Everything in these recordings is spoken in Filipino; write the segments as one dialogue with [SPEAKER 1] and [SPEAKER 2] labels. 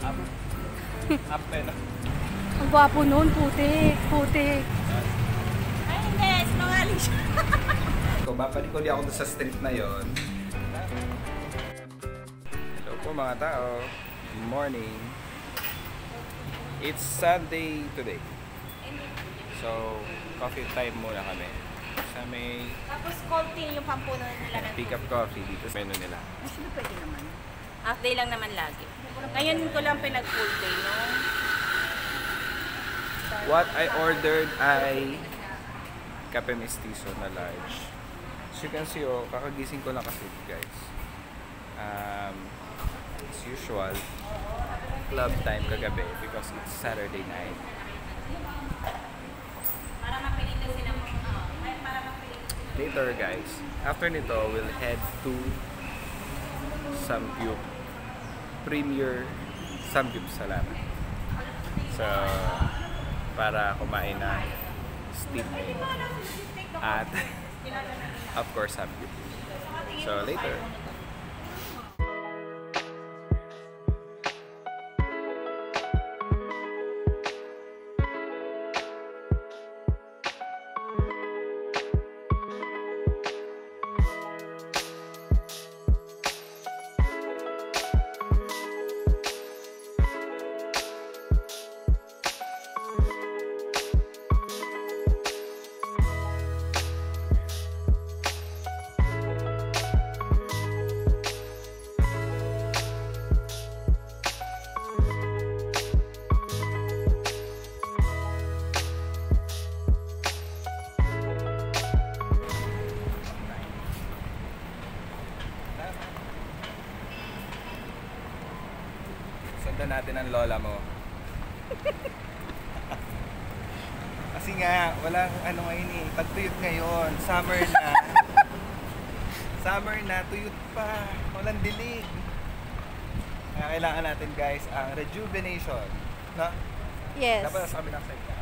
[SPEAKER 1] Up eh, no?
[SPEAKER 2] Ang gwapo nun, putik, putik.
[SPEAKER 3] Ay, hindi. Sinungaling siya.
[SPEAKER 1] So, bapalikuli ako doon sa street na yon. Hello po mga tao. Good morning. It's Sunday today. So, coffee time muna kami. Sa may
[SPEAKER 3] Tapos cold tea yung pampuno nila ng
[SPEAKER 1] pick up coffee dito sa menu nila.
[SPEAKER 3] Actually, pwede naman. Half day lang naman lagi. Ngayon ko lang pinag-full day, no?
[SPEAKER 1] What I ordered ay kape mestizo na large. As you can see, oh, kakagising ko lang kasi guys. As usual, club time kagabi because it's Saturday night.
[SPEAKER 3] Para mapilitin sila mo. Para mapilitin.
[SPEAKER 1] Later guys, after nito, we'll head to Samgyup Premier Samgyup Salamat. So, para kumain ng steam at of course Samgyup. So, later. Sundan natin ang lola mo. Kasi nga, walang ano ngayon eh. Pagtuyot ngayon, summer na. Summer na, tuyot pa. Walang dilig. Kaya kailangan natin guys ang rejuvenation. No?
[SPEAKER 2] Yes.
[SPEAKER 1] Dapat sa kabilang side ka.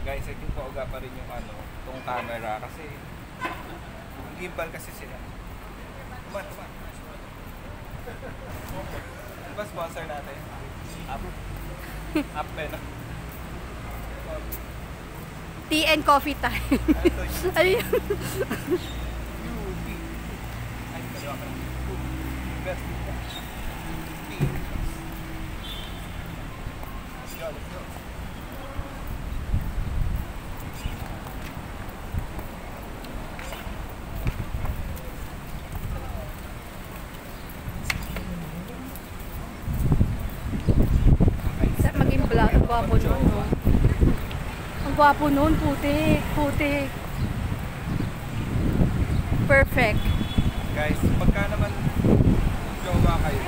[SPEAKER 1] Guys, I think pauga pa rin yung ano, tong camera kasi ang gimbal kasi sila. Tuman. Ano ba sponsor natin? Up eh, no?
[SPEAKER 2] Tea and coffee time. Ano yun?
[SPEAKER 1] UP. Ay, kaliwa ka. Best. Let's go, let's go.
[SPEAKER 2] Maging black, ang gwapo nun. No? Ang gwapo nun, putik, putik. Perfect.
[SPEAKER 1] Guys, pagka naman jowa kayo.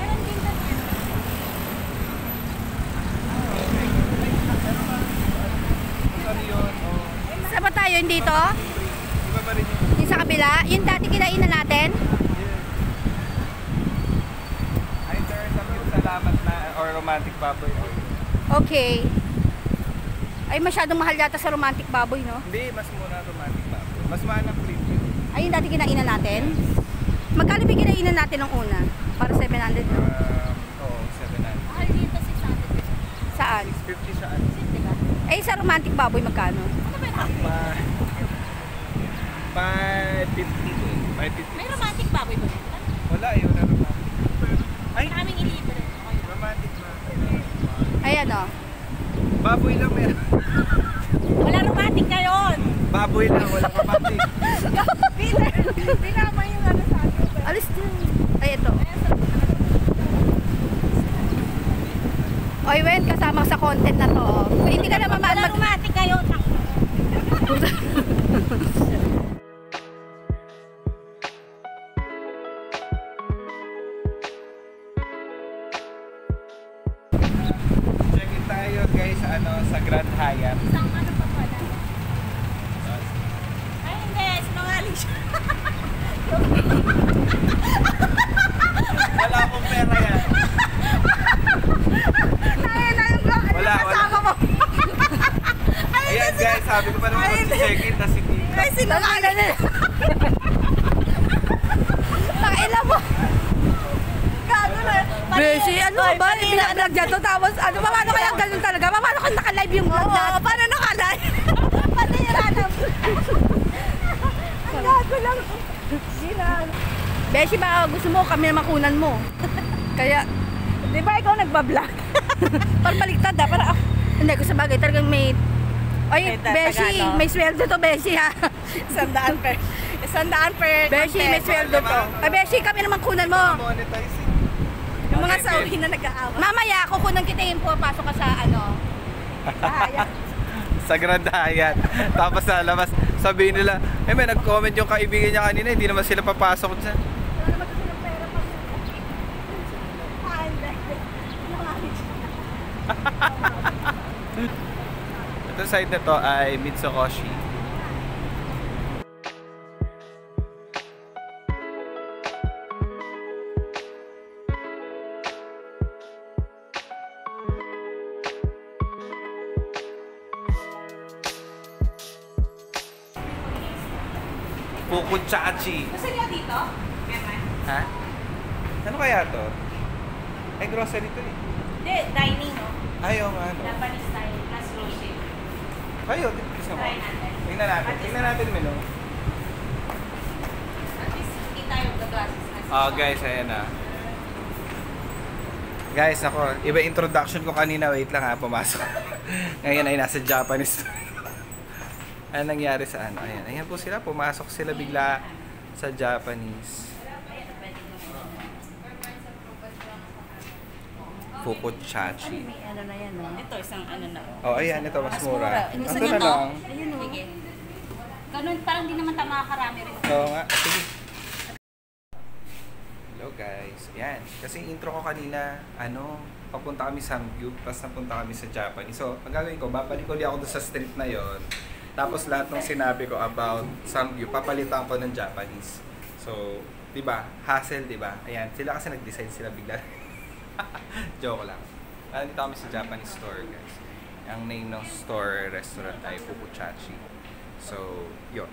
[SPEAKER 1] Ano yun? Oh.
[SPEAKER 2] Saan ba tayo? Yung dito?
[SPEAKER 1] Iba ba rin yung...
[SPEAKER 2] Yung sa kabila? Yung dati kinainan natin?
[SPEAKER 1] Either Samgyup Salamat na or romantic baboy oil.
[SPEAKER 2] Okay. Ay, masyadong mahal yata sa romantic baboy, no?
[SPEAKER 1] Hindi, mas muna romantic baboy. Mas mahal ang premium.
[SPEAKER 2] Ay, yung dati kinainan natin? Magkano ba kinainan natin ng una? Para 700, no?
[SPEAKER 1] Oo, 700.
[SPEAKER 3] Mahal dito si Saturday.
[SPEAKER 2] Saan?
[SPEAKER 1] 650 siya. Ano?
[SPEAKER 2] Ay, sa romantic baboy, magkano?
[SPEAKER 3] Ano ba yun?
[SPEAKER 1] 550
[SPEAKER 3] May romantic baboy ba dito?
[SPEAKER 1] Wala, yun na romantic. Ay,
[SPEAKER 3] Maraming ilibre.
[SPEAKER 1] romantic ba?
[SPEAKER 2] Ayan, no?
[SPEAKER 1] Baboy lang meron.
[SPEAKER 3] Wala romantic ngayon.
[SPEAKER 1] Baboy lang, wala romantic.
[SPEAKER 3] Peter, pinama yung ano sa akin.
[SPEAKER 2] Alis din. Ay, ito. Oy, Wen, kasama sa content na to. Kung hindi ka naman
[SPEAKER 3] Wala romantic ngayon.
[SPEAKER 1] Check-in tayo guys sa ano sa Grand Hyatt.
[SPEAKER 3] Isang ano pa pala. Ay, hindi. Sinungaling siya.
[SPEAKER 1] Wala akong pera yan. Wala. Ayan guys, sabi ko pa naman mag-check-in na si Kika.
[SPEAKER 3] Ay, sinungaling.
[SPEAKER 2] Pakailan mo. Beshi, ano ba? Binablog dyan to. Tapos, ano, paano kaya ganun talaga? Paano kung naka-live yung vlog natin?
[SPEAKER 3] paano naka-live?
[SPEAKER 2] Pati yung alam. Ang gago lang. Beshi, baka gusto mo kami na makunan mo. Kaya, di ba ikaw nagbablog? Parang baliktad ha. Parang, hindi ko sa bagay talagang may... Ay, Beshi, may sweldo to, Beshi ha.
[SPEAKER 3] 100 per. 100 per.
[SPEAKER 2] Beshi, may sweldo to. Ay, Beshi, kami naman kunan mo.
[SPEAKER 1] Monetizing.
[SPEAKER 3] Yung mga sawi na nag-aawa.
[SPEAKER 2] Mamaya, kukunan kita yung pumapasok ka sa ano. Hayat.
[SPEAKER 1] Sa Grand Hyatt. Tapos sa labas, sabihin nila, may nag-comment yung kaibigan niya kanina, hindi naman sila papasok dyan. Ito side na to ay Mitsukoshi. Fukuchachi.
[SPEAKER 3] Gusto niyo dito?
[SPEAKER 1] Ha? Ano kaya to? Ay, grocery to eh.
[SPEAKER 3] Hindi, dining, no?
[SPEAKER 1] Ayaw nga, no?
[SPEAKER 3] Japanese style, plus grocery.
[SPEAKER 1] Kayo, gusto mo?
[SPEAKER 3] Try natin.
[SPEAKER 1] Tingnan natin. Tingnan natin yung menu.
[SPEAKER 3] At least, kita yung glasses na.
[SPEAKER 1] Oh, guys, ayan na. Guys, ako, iba introduction ko kanina. Wait lang ha, pumasok. Ngayon ay nasa Japanese. Ano nangyari sa ano? Ayan, ayan po sila. Pumasok sila bigla sa Japanese. Fukuchachi.
[SPEAKER 2] May ano na yan, no?
[SPEAKER 3] Ito, isang ano na.
[SPEAKER 1] Oh, ayan. Ito, mas mura.
[SPEAKER 2] Gusto
[SPEAKER 1] Ito
[SPEAKER 2] niyo
[SPEAKER 1] na
[SPEAKER 2] to?
[SPEAKER 1] lang.
[SPEAKER 2] Ayun, no?
[SPEAKER 3] Sige. Ganun, parang di naman tama karami rin.
[SPEAKER 1] Oo nga. Sige. Hello guys. Ayan. Kasi intro ko kanina, ano, papunta kami sa Samgyup, tapos napunta kami sa Japanese. So, ang gagawin ko, babalik ulit ako doon sa street na yon. Tapos lahat ng sinabi ko about Samgyup, papalitan ko ng Japanese. So, 'di ba? Hassle, 'di ba? Ayan, sila kasi nag-decide sila bigla. Joke lang. Dito kami sa Japanese store, guys. Ang name ng store restaurant ay Fukuchachi. So, 'yun.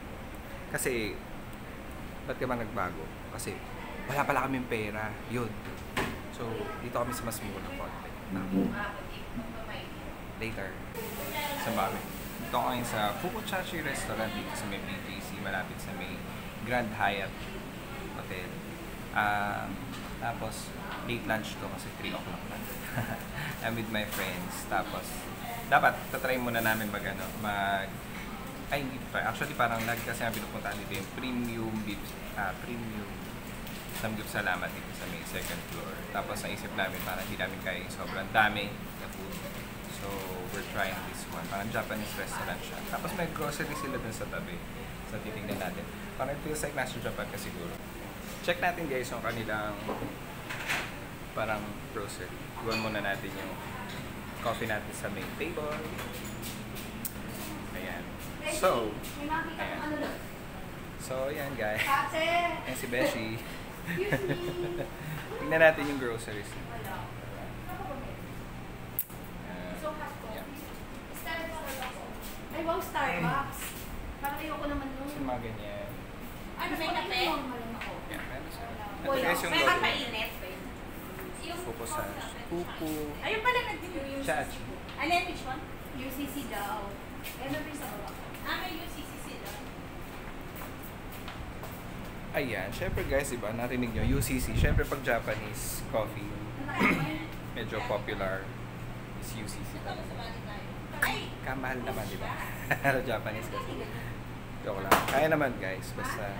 [SPEAKER 1] Kasi ba't ka ba nagbago? Kasi wala pala kaming pera. 'Yun. So, dito kami sa mas mura konti. Later. Sa bahay. Ito kami sa Fukuchachi restaurant dito sa may BGC, malapit sa may Grand Hyatt Hotel. Tapos, late lunch to kasi 3 o'clock na. I'm with my friends. Tapos, dapat, tatry muna namin ay, hindi pa. Actually, parang lagi kasi ang pinupuntahan dito yung premium Samgyup Salamat dito sa may second floor. Tapos, naisip namin parang hindi namin kaya sobrang dami na food. So, we're trying this one. Parang Japanese restaurant siya. Tapos may grocery sila dun sa tabi. So, titignan natin. Parang it feels like nasa Japan ka siguro. Check natin guys yung kanilang parang grocery. Iwan muna natin yung coffee natin sa main table. Ayan. So, ayan. So, ayan guys. Ayan si Beshi. Tingnan natin yung groceries.
[SPEAKER 2] Ay, wow, Starbucks. Parang ayoko naman nun.
[SPEAKER 1] Yung mga ganyan.
[SPEAKER 3] Ano, may kape?
[SPEAKER 1] Yan, meron sila. Ito guys yung
[SPEAKER 3] May
[SPEAKER 1] logo.
[SPEAKER 3] kapainit.
[SPEAKER 1] Fukusashi. Fuku.
[SPEAKER 3] Ayun pala, nag-use.
[SPEAKER 1] Chachi.
[SPEAKER 3] Ano yung which one?
[SPEAKER 2] UCC daw. Ano rin sa baba?
[SPEAKER 3] May UCCC daw.
[SPEAKER 1] Ayan, syempre guys, diba, narinig nyo, UCC. Syempre pag Japanese coffee, medyo popular is UCC. Kamahal naman, diba? Pero Japanese kasi. Joke lang. Kaya naman guys, basta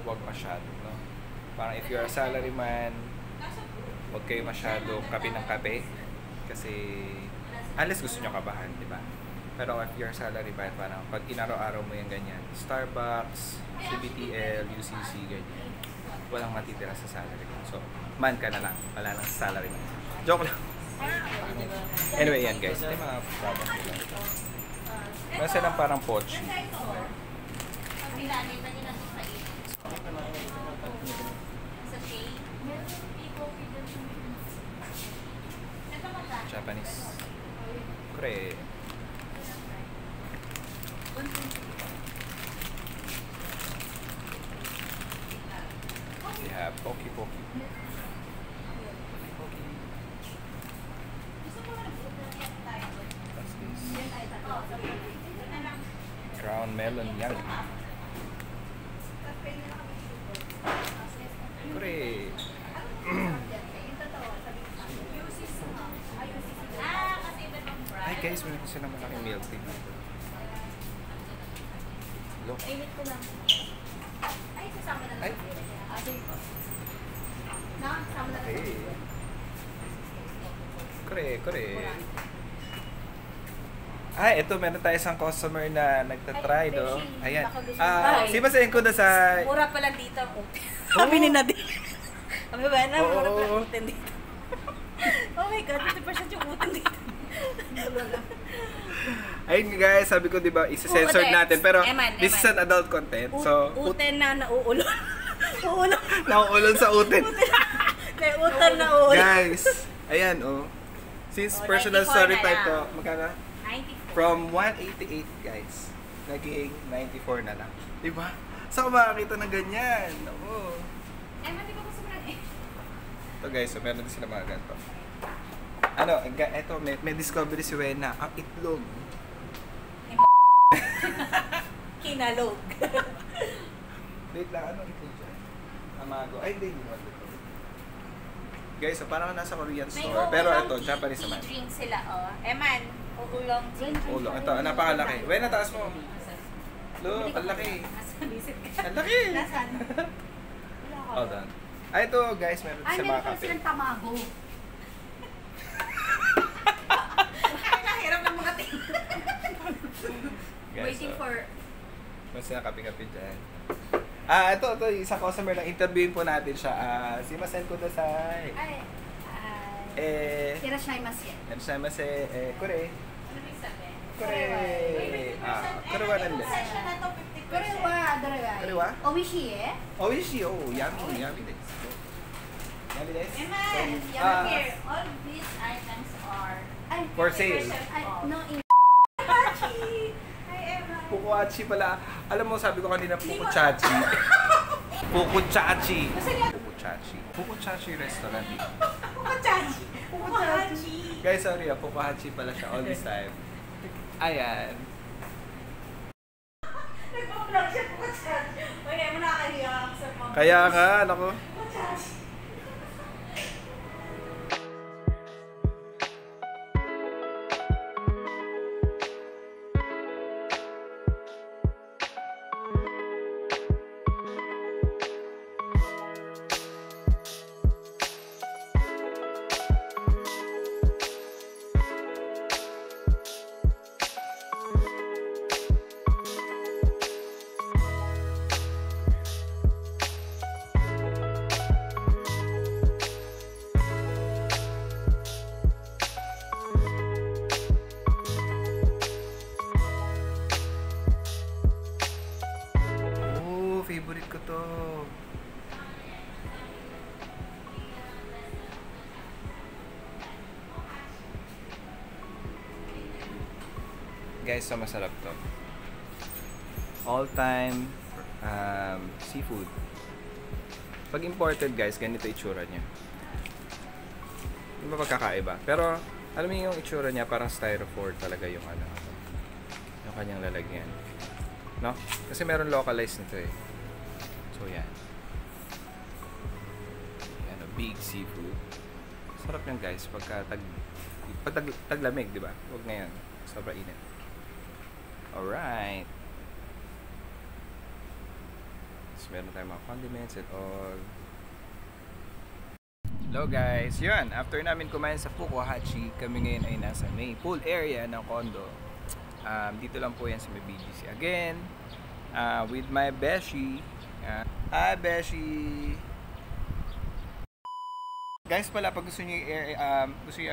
[SPEAKER 1] huwag masyado, no? Parang if you're a salaryman, huwag kayo masyado kape ng kape. Kasi, unless gusto nyo kabahan, diba? Pero if you're a salaryman, parang pag inaraw-araw mo yung ganyan, Starbucks, CBTL, UCC, ganyan, walang matitira sa salary mo. So, man ka na lang. Wala nang salary mo. Joke lang. Anyway, yan guys. Ito yung mga products nila. Meron silang parang pochi. Japanese. Kore. They have Poki Poki. Crown Melon Young. Kore. Ay guys, meron silang malaking milk tea. Look.
[SPEAKER 3] Init ko lang. Ay, sasama na lang.
[SPEAKER 1] Ay.
[SPEAKER 3] Sasama na lang.
[SPEAKER 1] Okay. Kore. Ay, ito meron tayo isang customer na nagtatry, do. Ayan. Si Masen ko na sa...
[SPEAKER 3] Mura pa lang dito ang uten. Kami ni Nadine. Kami ba na? Mura pa lang uten dito. Oh my God, 50% yung uten dito.
[SPEAKER 1] Ayun guys, sabi ko 'di ba, isa-censor natin pero this is an adult content. So,
[SPEAKER 3] uten na nauulon. Uulon.
[SPEAKER 1] Nauulon sa uten.
[SPEAKER 3] May utan na uulon.
[SPEAKER 1] Guys, ayan oh. Since personal story type to, magkano?
[SPEAKER 3] 94.
[SPEAKER 1] From 188 guys, naging 94 na lang. 'Di ba? Saan ko makakita ng ganyan? Oo.
[SPEAKER 3] Mati ko gusto mo lang eh.
[SPEAKER 1] Ito guys, so meron din sila mga ganito. Ano, eto, may discovery si Wena, ang itlog.
[SPEAKER 3] Kinalog.
[SPEAKER 1] Wait lang, ano itlog dyan? Amago. Ay, hindi mo ito. Guys, so parang nasa Korean store. Pero ito, Japanese naman.
[SPEAKER 3] Drink sila, oh. Eman, uulong tea.
[SPEAKER 1] Ulong. Ito, napakalaki. Wena, taas mo. Look, ang laki.
[SPEAKER 3] Nasaan visit ka?
[SPEAKER 1] Ang laki!
[SPEAKER 3] Nasaan?
[SPEAKER 1] Hold on. Ay, ito guys, meron sa mga kape.
[SPEAKER 2] tamago.
[SPEAKER 3] Nahirap ng mga ting.
[SPEAKER 1] Guys,
[SPEAKER 2] Waiting for...
[SPEAKER 1] mas na kape-kape dyan. Ito, isang customer lang. Interviewin po natin siya. Si Masen Kudasai.
[SPEAKER 2] Irashimasu.
[SPEAKER 1] Irashimasu. Kore.
[SPEAKER 3] Ano may sabi?
[SPEAKER 1] Kore. Korewa nande.
[SPEAKER 3] Session na to, 50%.
[SPEAKER 1] Korewa?
[SPEAKER 2] Oishi eh?
[SPEAKER 1] Oishi. Oh, yummy. Yummy desu. Yummy desu.
[SPEAKER 3] Eman,
[SPEAKER 1] Ah.
[SPEAKER 3] here, all these items are
[SPEAKER 1] For sale.
[SPEAKER 3] 50% off.
[SPEAKER 2] No, in...
[SPEAKER 3] Hachi! Hi, Eman.
[SPEAKER 1] Pukuachi pala. Alam mo, sabi ko kanina, Pukuchachi. Pukuchachi. Pukuchachi. Pukuchachi restaurant.
[SPEAKER 3] Pukachachi! Pukachachi!
[SPEAKER 1] Guys, sorry Pukuhachi pala siya all this time. Ayan.
[SPEAKER 3] Nagpa-vlog siya, Pukachachi. Uy, mo nakakahiya sa mga...
[SPEAKER 1] Kaya nga, nako.
[SPEAKER 3] Pukachachi!
[SPEAKER 1] Favorite ko to. Guys, so masarap to. All time seafood. Pag imported guys, ganito itsura niya. Hindi ba pagkakaiba? Pero alam mo yung itsura niya parang styrofoam talaga yung ano. Yung kanyang lalagyan. No? Kasi meron localized nito eh. So yan. Yan, big seafood. Sarap yan guys pagka taglamig, di ba? Huwag na yan. Sobra init. Alright. So meron tayong mga condiments and all. Hello guys. Yun. After namin kumain sa Pukuhachi, kami ngayon ay nasa may pool area ng condo. Dito lang po yan sa may BGC. Again, with my Beshi. Hi Beshi! Guys pala, pag gusto nyo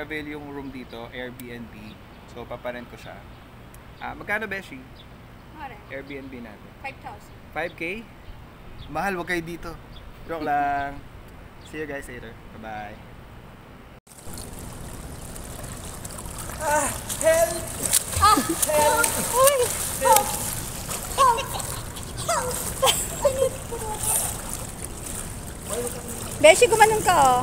[SPEAKER 1] avail yung room dito, Airbnb, so paparent ko siya. Magkano Beshi? Airbnb natin.
[SPEAKER 2] 5,000.
[SPEAKER 1] 5K? Mahal, wag kayo dito. Joke lang. See you guys later. Bye-bye. Help!
[SPEAKER 2] Beshi, gumanon ka oh.